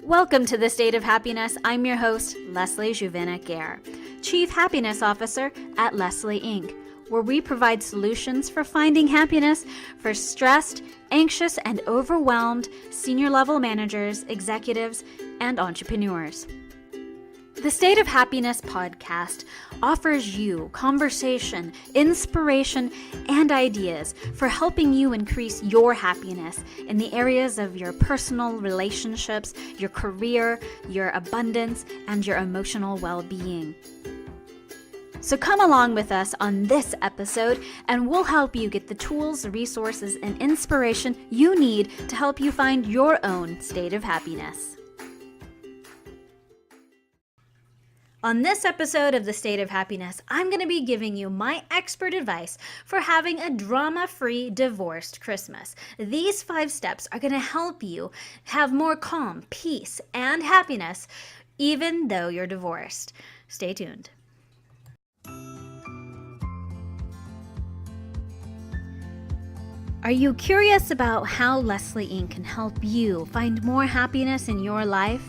Welcome to the State of Happiness. I'm your host, Leslie Juvin-Acker, Chief Happiness Officer at Leslie Inc., where we provide solutions for finding happiness for stressed, anxious, and overwhelmed senior-level managers, executives, and entrepreneurs. The State of Happiness podcast offers you conversation, inspiration, and ideas for helping you increase your happiness in the areas of your personal relationships, your career, your abundance, and your emotional well-being. So come along with us on this episode, and we'll help you get the tools, resources, and inspiration you need to help you find your own state of happiness. On this episode of The State of Happiness, I'm going to be giving you my expert advice for having a drama-free divorced Christmas. These 5 steps are going to help you have more calm, peace, and happiness even though you're divorced. Stay tuned. Are you curious about how Leslie Inc. can help you find more happiness in your life?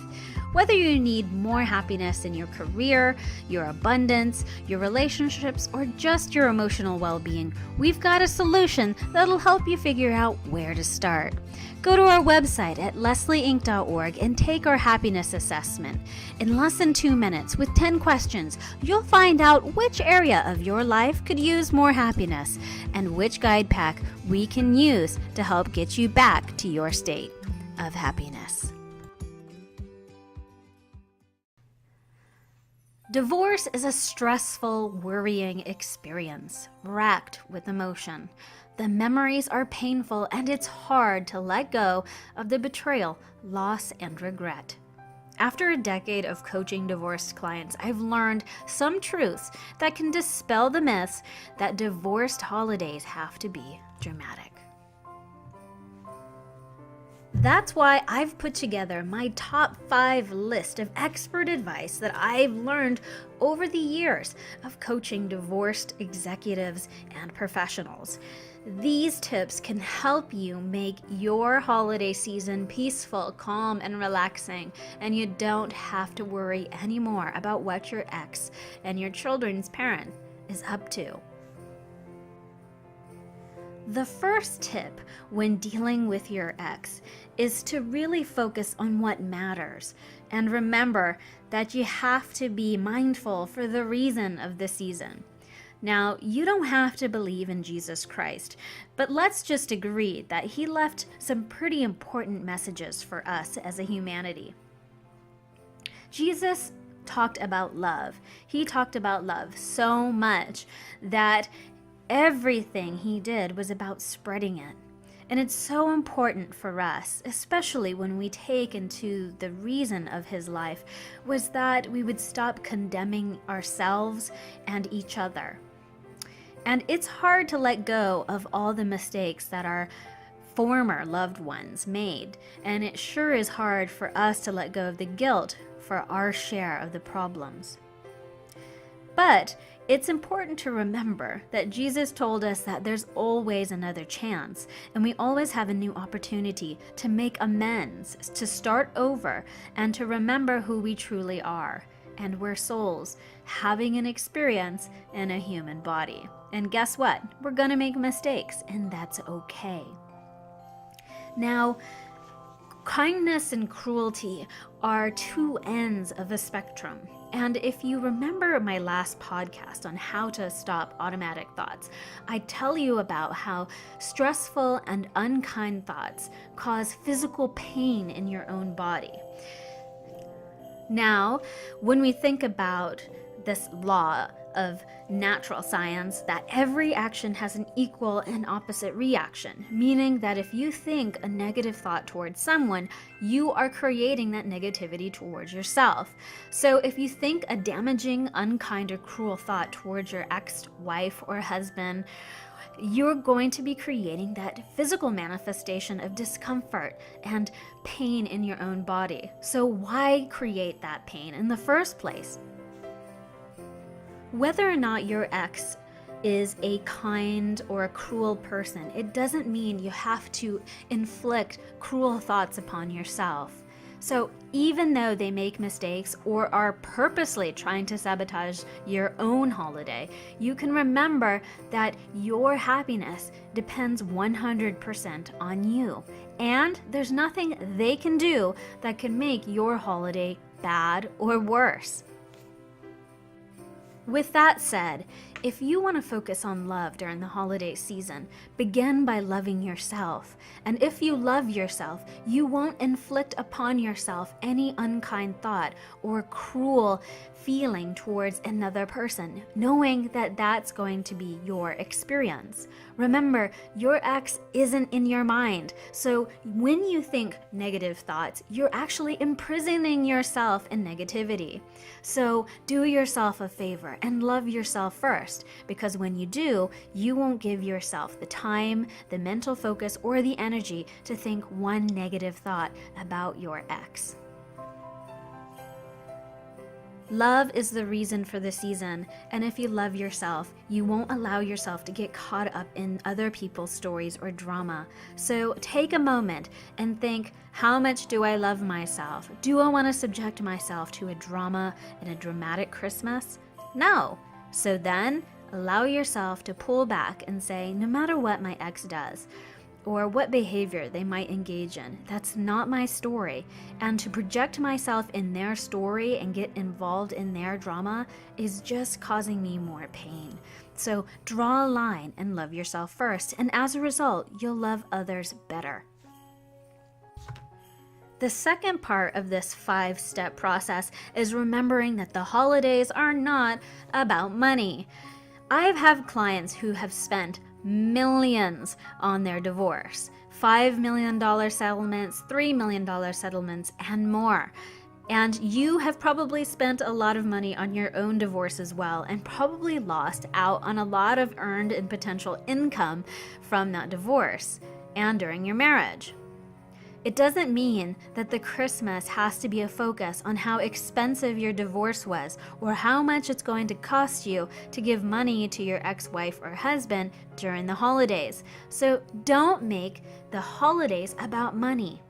Whether you need more happiness in your career, your abundance, your relationships, or just your emotional well-being, we've got a solution that'll help you figure out where to start. Go to our website at leslieinc.org and take our happiness assessment. In less than 2 minutes, with 10 questions, you'll find out which area of your life could use more happiness and which guide pack we can use to help get you back to your state of happiness. Divorce is a stressful, worrying experience, racked with emotion. The memories are painful, and it's hard to let go of the betrayal, loss, and regret. After a decade of coaching divorced clients, I've learned some truths that can dispel the myths that divorced holidays have to be dramatic. That's why I've put together my top 5 list of expert advice that I've learned over the years of coaching divorced executives and professionals. These tips can help you make your holiday season peaceful, calm, and relaxing, and you don't have to worry anymore about what your ex and your children's parent is up to. The first tip when dealing with your ex is to really focus on what matters and remember that you have to be mindful for the reason of the season. Now, you don't have to believe in Jesus Christ, but let's just agree that he left some pretty important messages for us as a humanity. Jesus talked about love. He talked about love so much that everything he did was about spreading it. And it's so important for us, especially when we take into the reason of his life, was that we would stop condemning ourselves and each other. And it's hard to let go of all the mistakes that our former loved ones made. And it sure is hard for us to let go of the guilt for our share of the problems. But it's important to remember that Jesus told us that there's always another chance, and we always have a new opportunity to make amends, to start over, and to remember who we truly are. And we're souls having an experience in a human body. And guess what? We're gonna make mistakes, and that's okay. Now, kindness and cruelty are 2 ends of a spectrum. And if you remember my last podcast on how to stop automatic thoughts, I tell you about how stressful and unkind thoughts cause physical pain in your own body. Now, when we think about this law of natural science, that every action has an equal and opposite reaction, meaning that if you think a negative thought towards someone, you are creating that negativity towards yourself. So if you think a damaging, unkind, or cruel thought towards your ex-wife or husband, you're going to be creating that physical manifestation of discomfort and pain in your own body. So why create that pain in the first place? Whether or not your ex is a kind or a cruel person, it doesn't mean you have to inflict cruel thoughts upon yourself. So even though they make mistakes or are purposely trying to sabotage your own holiday, you can remember that your happiness depends 100% on you. And there's nothing they can do that can make your holiday bad or worse. With that said, if you want to focus on love during the holiday season, begin by loving yourself. And if you love yourself, you won't inflict upon yourself any unkind thought or cruel feeling towards another person, knowing that that's going to be your experience. Remember, your ex isn't in your mind. So when you think negative thoughts, you're actually imprisoning yourself in negativity. So do yourself a favor and love yourself first, because when you do, you won't give yourself the time, the mental focus, or the energy to think one negative thought about your ex. Love is the reason for the season, and if you love yourself, you won't allow yourself to get caught up in other people's stories or drama. So take a moment and think, how much do I love myself? Do I want to subject myself to a drama and a dramatic Christmas? No. So then, allow yourself to pull back and say, no matter what my ex does, or what behavior they might engage in, that's not my story. And to project myself in their story and get involved in their drama is just causing me more pain. So draw a line and love yourself first, and as a result, you'll love others better. The second part of this 5-step process is remembering that the holidays are not about money. I've had clients who have spent millions on their divorce, $5 million settlements, $3 million settlements, and more. And you have probably spent a lot of money on your own divorce as well, and probably lost out on a lot of earned and potential income from that divorce and during your marriage. It doesn't mean that the Christmas has to be a focus on how expensive your divorce was or how much it's going to cost you to give money to your ex-wife or husband during the holidays. So don't make the holidays about money.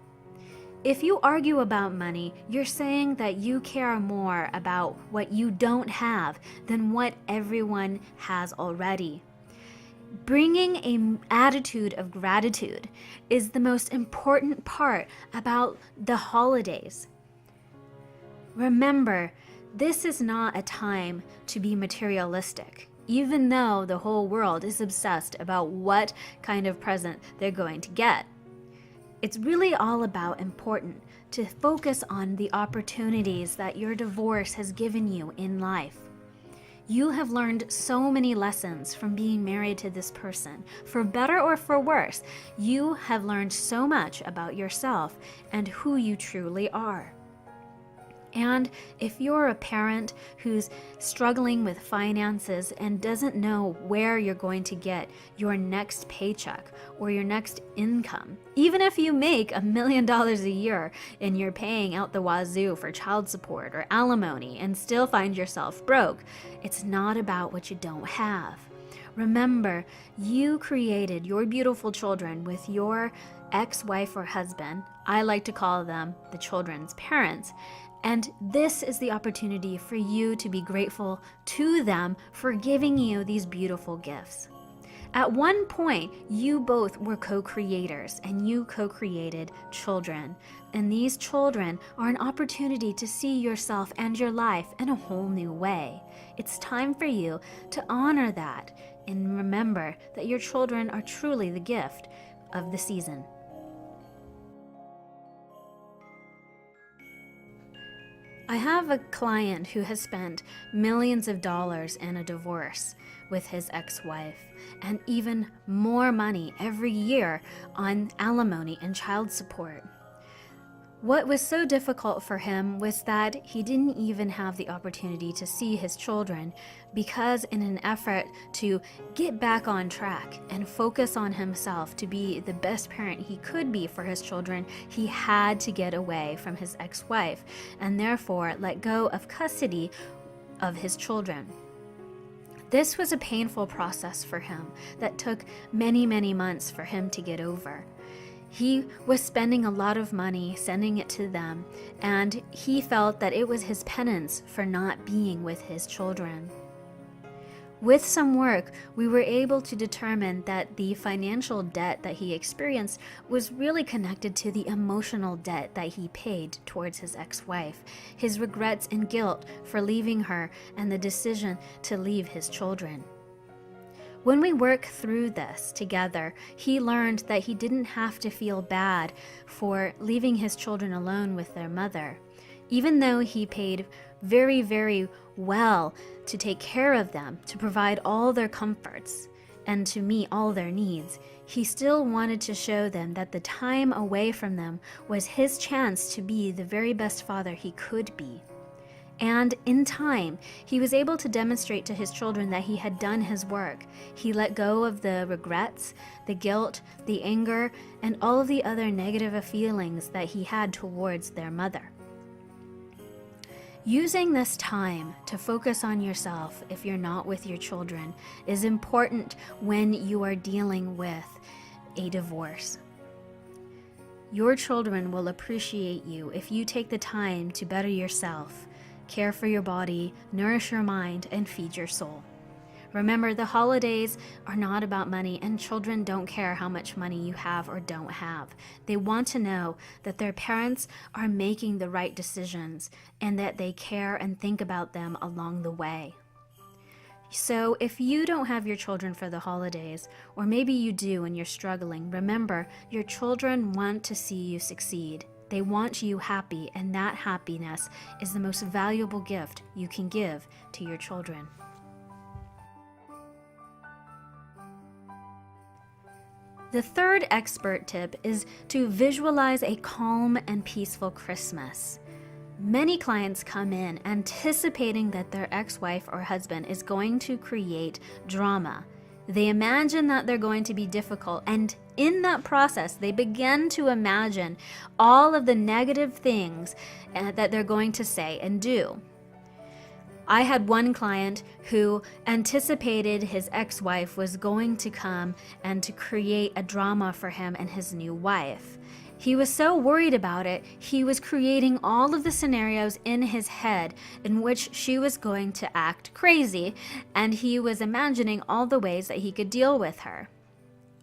If you argue about money, you're saying that you care more about what you don't have than what everyone has already. Bringing an attitude of gratitude is the most important part about the holidays. Remember, this is not a time to be materialistic, even though the whole world is obsessed about what kind of present they're going to get. It's really all about important to focus on the opportunities that your divorce has given you in life. You have learned so many lessons from being married to this person. For better or for worse, you have learned so much about yourself and who you truly are. And if you're a parent who's struggling with finances and doesn't know where you're going to get your next paycheck or your next income, even if you make $1 million a year and you're paying out the wazoo for child support or alimony and still find yourself broke, it's not about what you don't have. Remember, you created your beautiful children with your ex-wife or husband. I like to call them the children's parents. And this is the opportunity for you to be grateful to them for giving you these beautiful gifts. At one point, you both were co-creators and you co-created children. And these children are an opportunity to see yourself and your life in a whole new way. It's time for you to honor that and remember that your children are truly the gift of the season. I have a client who has spent millions of dollars in a divorce with his ex-wife and even more money every year on alimony and child support. What was so difficult for him was that he didn't even have the opportunity to see his children because in an effort to get back on track and focus on himself to be the best parent he could be for his children, he had to get away from his ex-wife and therefore let go of custody of his children. This was a painful process for him that took many, many months for him to get over. He was spending a lot of money sending it to them, and he felt that it was his penance for not being with his children. With some work, we were able to determine that the financial debt that he experienced was really connected to the emotional debt that he paid towards his ex-wife, his regrets and guilt for leaving her, and the decision to leave his children. When we work through this together, he learned that he didn't have to feel bad for leaving his children alone with their mother. Even though he paid very, very well to take care of them, to provide all their comforts, and to meet all their needs, he still wanted to show them that the time away from them was his chance to be the very best father he could be. And in time, he was able to demonstrate to his children that he had done his work. He let go of the regrets, the guilt, the anger, and all of the other negative feelings that he had towards their mother. Using this time to focus on yourself if you're not with your children is important when you are dealing with a divorce. Your children will appreciate you if you take the time to better yourself, care for your body, nourish your mind, and feed your soul. Remember, the holidays are not about money, and children don't care how much money you have or don't have. They want to know that their parents are making the right decisions and that they care and think about them along the way. So if you don't have your children for the holidays, or maybe you do and you're struggling, remember, your children want to see you succeed. They want you happy, and that happiness is the most valuable gift you can give to your children. The third expert tip is to visualize a calm and peaceful Christmas. Many clients come in anticipating that their ex-wife or husband is going to create drama. They imagine that they're going to be difficult, and in that process, they begin to imagine all of the negative things that they're going to say and do. I had one client who anticipated his ex-wife was going to come and to create a drama for him and his new wife. He was so worried about it, he was creating all of the scenarios in his head in which she was going to act crazy, and he was imagining all the ways that he could deal with her.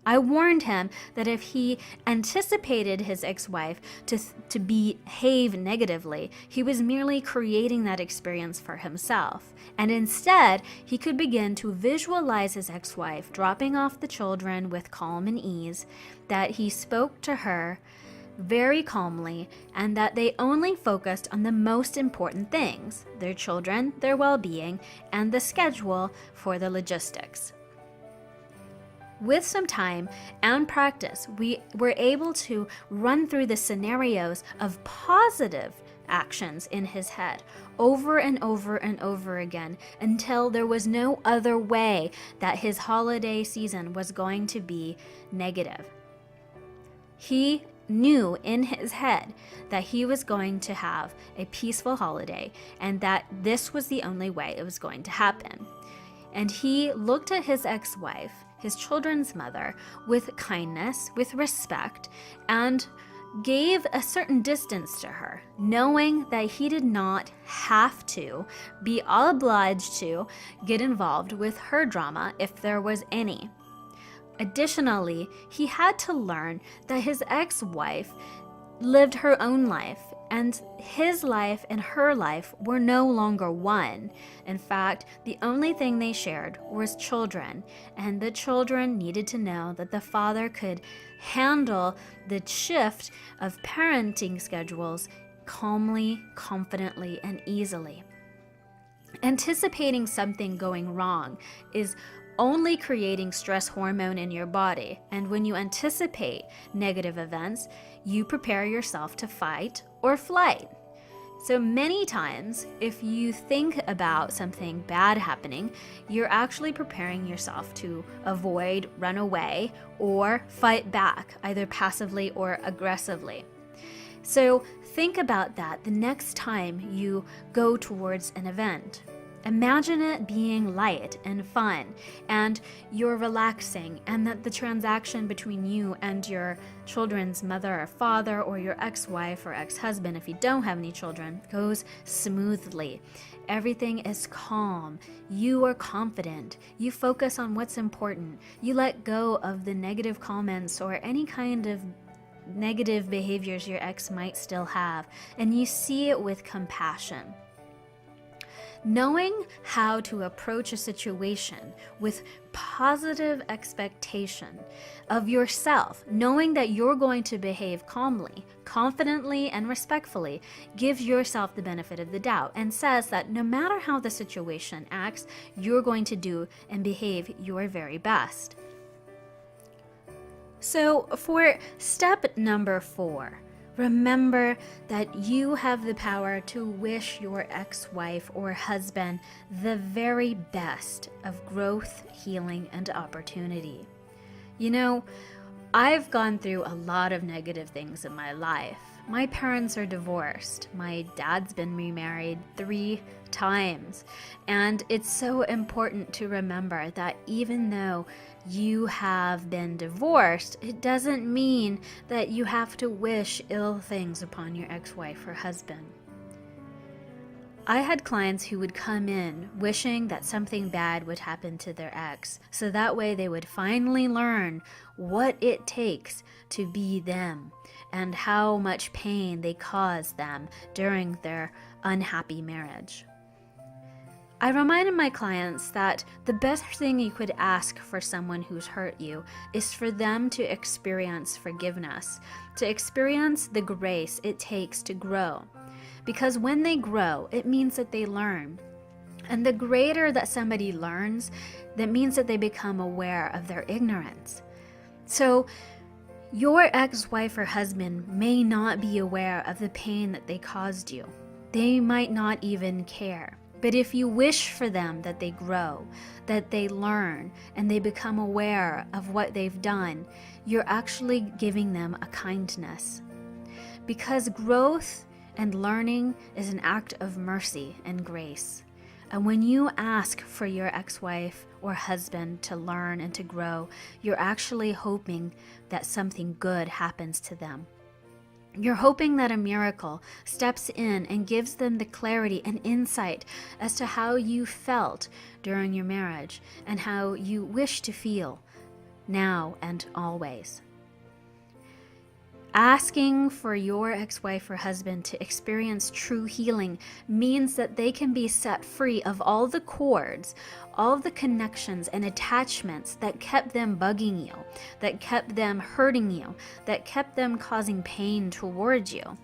I warned him that if he anticipated his ex-wife to behave negatively, he was merely creating that experience for himself. And instead, he could begin to visualize his ex-wife dropping off the children with calm and ease, that he spoke to her very calmly, and that they only focused on the most important things: their children, their well-being, and the schedule for the logistics. With some time and practice, we were able to run through the scenarios of positive actions in his head over and over and over again until there was no other way that his holiday season was going to be negative. He knew in his head that he was going to have a peaceful holiday and that this was the only way it was going to happen. And he looked at his ex-wife, his children's mother, with kindness, with respect, and gave a certain distance to her, knowing that he did not have to be obliged to get involved with her drama if there was any. Additionally, he had to learn that his ex-wife lived her own life, and his life and her life were no longer one. In fact, the only thing they shared was children, and the children needed to know that the father could handle the shift of parenting schedules calmly, confidently, and easily. Anticipating something going wrong is only creating stress hormone in your body, and when you anticipate negative events, you prepare yourself to fight or flight. So many times, if you think about something bad happening, you're actually preparing yourself to avoid, run away, or fight back, either passively or aggressively. So think about that the next time you go towards an event. Imagine it being light and fun, and you're relaxing, and that the transaction between you and your children's mother or father, or your ex-wife or ex-husband, if you don't have any children, goes smoothly. Everything is calm. You are confident. You focus on what's important. You let go of the negative comments or any kind of negative behaviors your ex might still have, and you see it with compassion. Knowing how to approach a situation with positive expectation of yourself, knowing that you're going to behave calmly, confidently, and respectfully, gives yourself the benefit of the doubt and says that no matter how the situation acts, you're going to do and behave your very best. So for step number 4, remember that you have the power to wish your ex-wife or husband the very best of growth, healing, and opportunity. You know, I've gone through a lot of negative things in my life. My parents are divorced. My dad's been remarried 3 times. And it's so important to remember that even though you have been divorced, it doesn't mean that you have to wish ill things upon your ex-wife or husband. I had clients who would come in wishing that something bad would happen to their ex, so that way they would finally learn what it takes to be them and how much pain they caused them during their unhappy marriage. I reminded my clients that the best thing you could ask for someone who's hurt you is for them to experience forgiveness, to experience the grace it takes to grow. Because when they grow, it means that they learn. And the greater that somebody learns, that means that they become aware of their ignorance. So your ex-wife or husband may not be aware of the pain that they caused you. They might not even care. But if you wish for them that they grow, that they learn, and they become aware of what they've done, you're actually giving them a kindness. Because growth and learning is an act of mercy and grace. And when you ask for your ex-wife or husband to learn and to grow, you're actually hoping that something good happens to them. You're hoping that a miracle steps in and gives them the clarity and insight as to how you felt during your marriage and how you wish to feel now and always. Asking for your ex-wife or husband to experience true healing means that they can be set free of all the cords, all the connections and attachments that kept them bugging you, that kept them hurting you, that kept them causing pain towards you.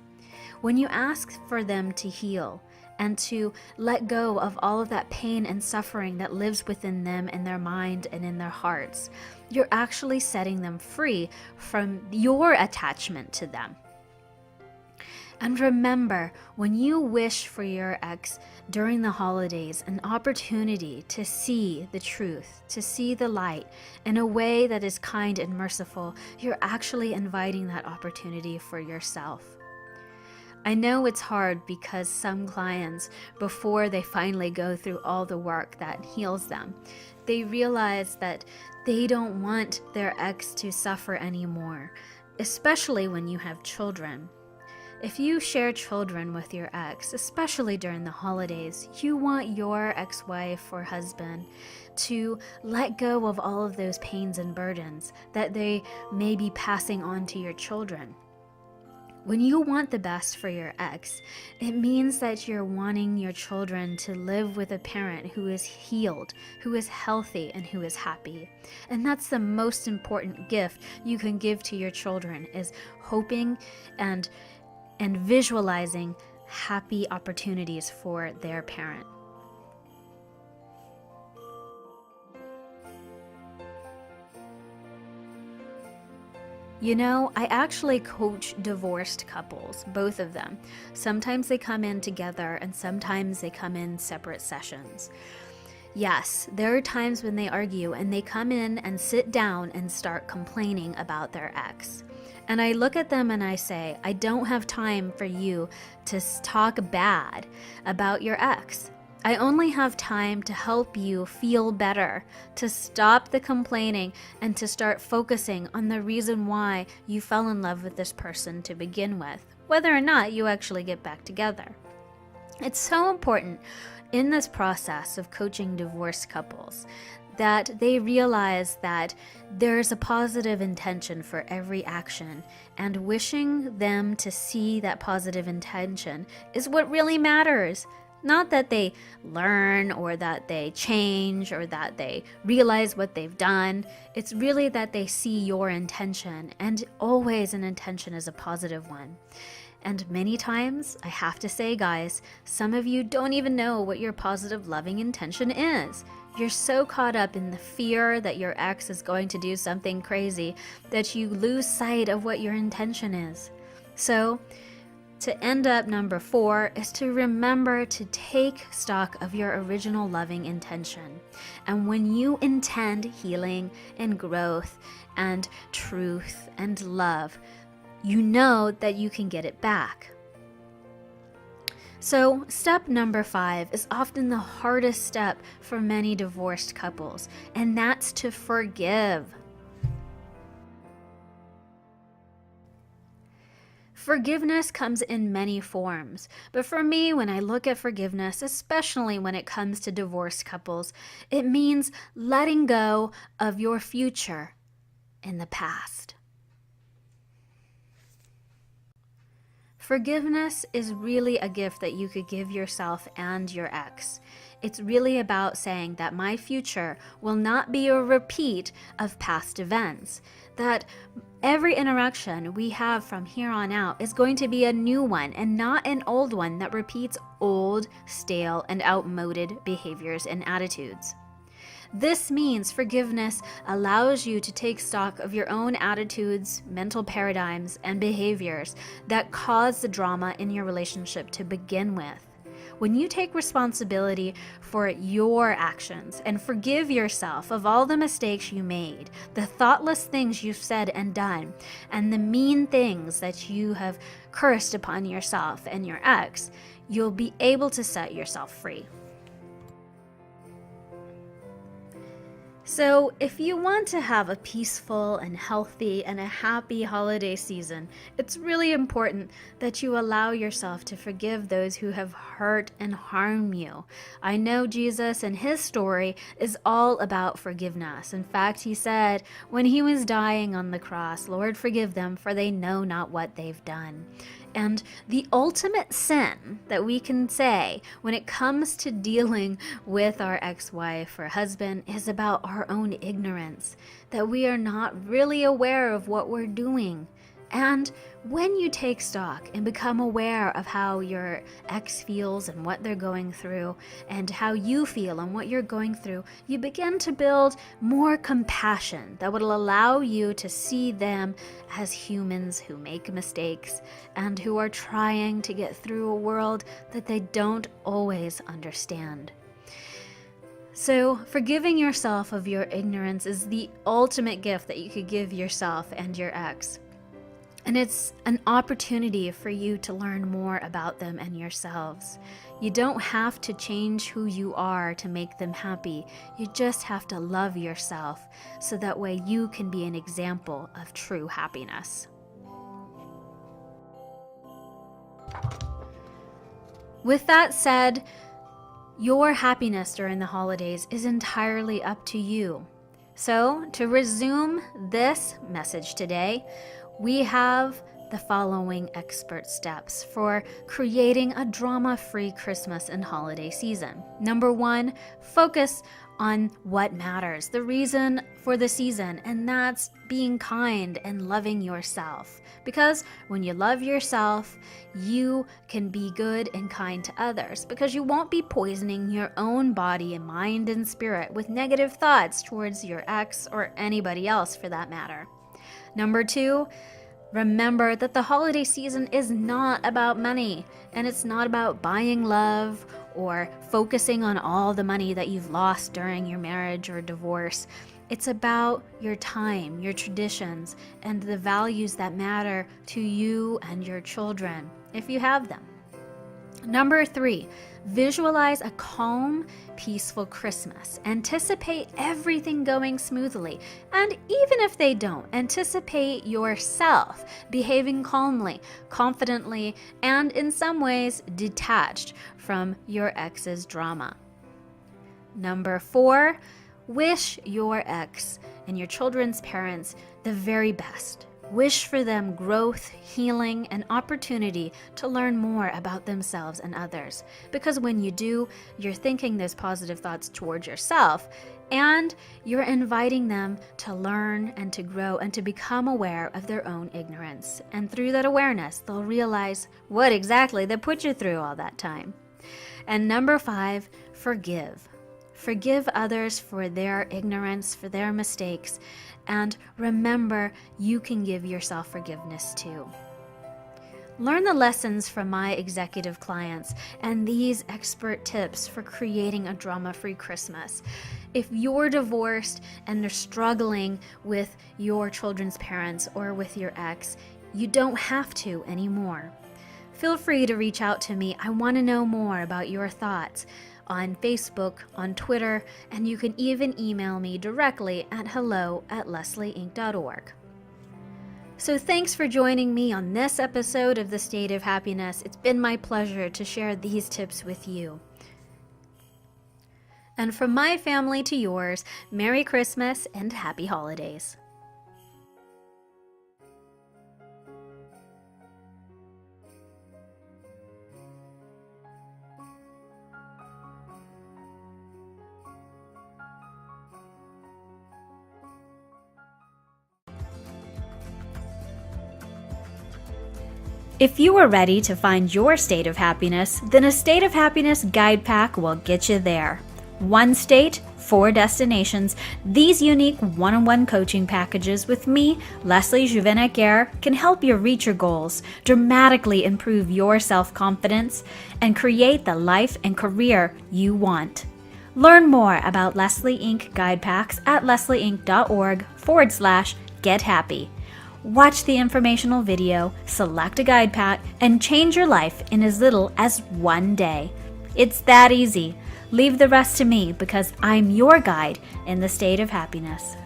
When you ask for them to heal and to let go of all of that pain and suffering that lives within them in their mind and in their hearts, you're actually setting them free from your attachment to them. And remember, when you wish for your ex during the holidays an opportunity to see the truth, to see the light in a way that is kind and merciful, you're actually inviting that opportunity for yourself. I know it's hard because some clients, before they finally go through all the work that heals them, they realize that they don't want their ex to suffer anymore, especially when you have children. If you share children with your ex, especially during the holidays, you want your ex-wife or husband to let go of all of those pains and burdens that they may be passing on to your children. When you want the best for your ex, it means that you're wanting your children to live with a parent who is healed, who is healthy, and who is happy. And that's the most important gift you can give to your children, is hoping and visualizing happy opportunities for their parent. You know, I actually coach divorced couples, both of them. Sometimes they come in together and sometimes they come in separate sessions. Yes, there are times when they argue and they come in and sit down and start complaining about their ex. And I look at them and I say, I don't have time for you to talk bad about your ex. I only have time to help you feel better, to stop the complaining, and to start focusing on the reason why you fell in love with this person to begin with, whether or not you actually get back together. It's so important in this process of coaching divorced couples that they realize that there's a positive intention for every action, and wishing them to see that positive intention is what really matters. Not that they learn or that they change or that they realize what they've done. It's really that they see your intention, and always an intention is a positive one. And many times, I have to say, guys, some of you don't even know what your positive, loving intention is. You're so caught up in the fear that your ex is going to do something crazy that you lose sight of what your intention is. So, to end up number 4 is to remember to take stock of your original loving intention. And when you intend healing and growth and truth and love, you know that you can get it back. So, step number 5 is often the hardest step for many divorced couples, and that's to forgive. Forgiveness comes in many forms, but for me, when I look at forgiveness, especially when it comes to divorced couples, it means letting go of your future in the past. Forgiveness is really a gift that you could give yourself and your ex. It's really about saying that my future will not be a repeat of past events, that every interaction we have from here on out is going to be a new one and not an old one that repeats old, stale, and outmoded behaviors and attitudes. This means forgiveness allows you to take stock of your own attitudes, mental paradigms, and behaviors that cause the drama in your relationship to begin with. When you take responsibility for your actions and forgive yourself of all the mistakes you made, the thoughtless things you've said and done, and the mean things that you have cursed upon yourself and your ex, you'll be able to set yourself free. So, if you want to have a peaceful and healthy and a happy holiday season, it's really important that you allow yourself to forgive those who have hurt and harmed you. I know Jesus and his story is all about forgiveness. In fact, he said when he was dying on the cross, "Lord, forgive them, for they know not what they've done." And the ultimate sin that we can say when it comes to dealing with our ex-wife or husband is about our own ignorance, that we are not really aware of what we're doing. And when you take stock and become aware of how your ex feels and what they're going through, and how you feel and what you're going through, you begin to build more compassion that will allow you to see them as humans who make mistakes and who are trying to get through a world that they don't always understand. So, forgiving yourself of your ignorance is the ultimate gift that you could give yourself and your ex. And it's an opportunity for you to learn more about them and yourselves. You don't have to change who you are to make them happy. You just have to love yourself so that way you can be an example of true happiness. With that said, your happiness during the holidays is entirely up to you. So, to resume this message today, we have the following expert steps for creating a drama-free Christmas and holiday season. Number 1, focus on what matters, the reason for the season, and that's being kind and loving yourself. Because when you love yourself, you can be good and kind to others, because you won't be poisoning your own body and mind and spirit with negative thoughts towards your ex or anybody else for that matter. Number 2, remember that the holiday season is not about money, and it's not about buying love or focusing on all the money that you've lost during your marriage or divorce. It's about your time, your traditions, and the values that matter to you and your children, if you have them. Number 3, visualize a calm, peaceful Christmas. Anticipate everything going smoothly. And even if they don't, anticipate yourself behaving calmly, confidently, and in some ways detached from your ex's drama. Number 4, wish your ex and your children's parents the very best. Wish for them growth, healing, and opportunity to learn more about themselves and others. Because when you do, you're thinking those positive thoughts towards yourself, and you're inviting them to learn and to grow and to become aware of their own ignorance. And through that awareness, they'll realize what exactly they put you through all that time. And number 5, forgive. Forgive others for their ignorance, for their mistakes, and remember, you can give yourself forgiveness too. Learn the lessons from my executive clients and these expert tips for creating a drama-free Christmas. If you're divorced and are struggling with your children's parents or with your ex, you don't have to anymore. Feel free to reach out to me. I want to know more about your thoughts on Facebook, on Twitter, and you can even email me directly at hello@leslieinc.org. So thanks for joining me on this episode of The State of Happiness. It's been my pleasure to share these tips with you. And from my family to yours, Merry Christmas and Happy Holidays. If you are ready to find your state of happiness, then a State of Happiness guide pack will get you there. 1 state, 4 destinations. These unique one-on-one coaching packages with me, Leslie Juvin-Acker, can help you reach your goals, dramatically improve your self-confidence, and create the life and career you want. Learn more about Leslie Inc. guide packs at leslieinc.org/gethappy. Watch the informational video, select a guide pack, and change your life in as little as 1 day. It's that easy. Leave the rest to me because I'm your guide in the state of happiness.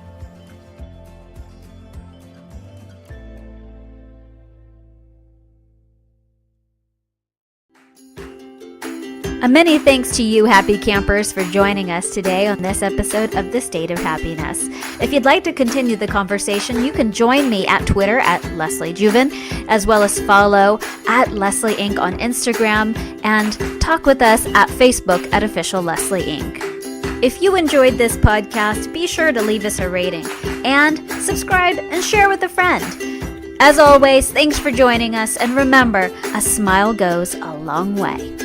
A many thanks to you, happy campers, for joining us today on this episode of The State of Happiness. If you'd like to continue the conversation, you can join me at Twitter at Leslie Juvin, as well as follow at Leslie Inc. on Instagram, and talk with us at Facebook at Official Leslie Inc. If you enjoyed this podcast, be sure to leave us a rating and subscribe and share with a friend. As always, thanks for joining us, and remember, a smile goes a long way.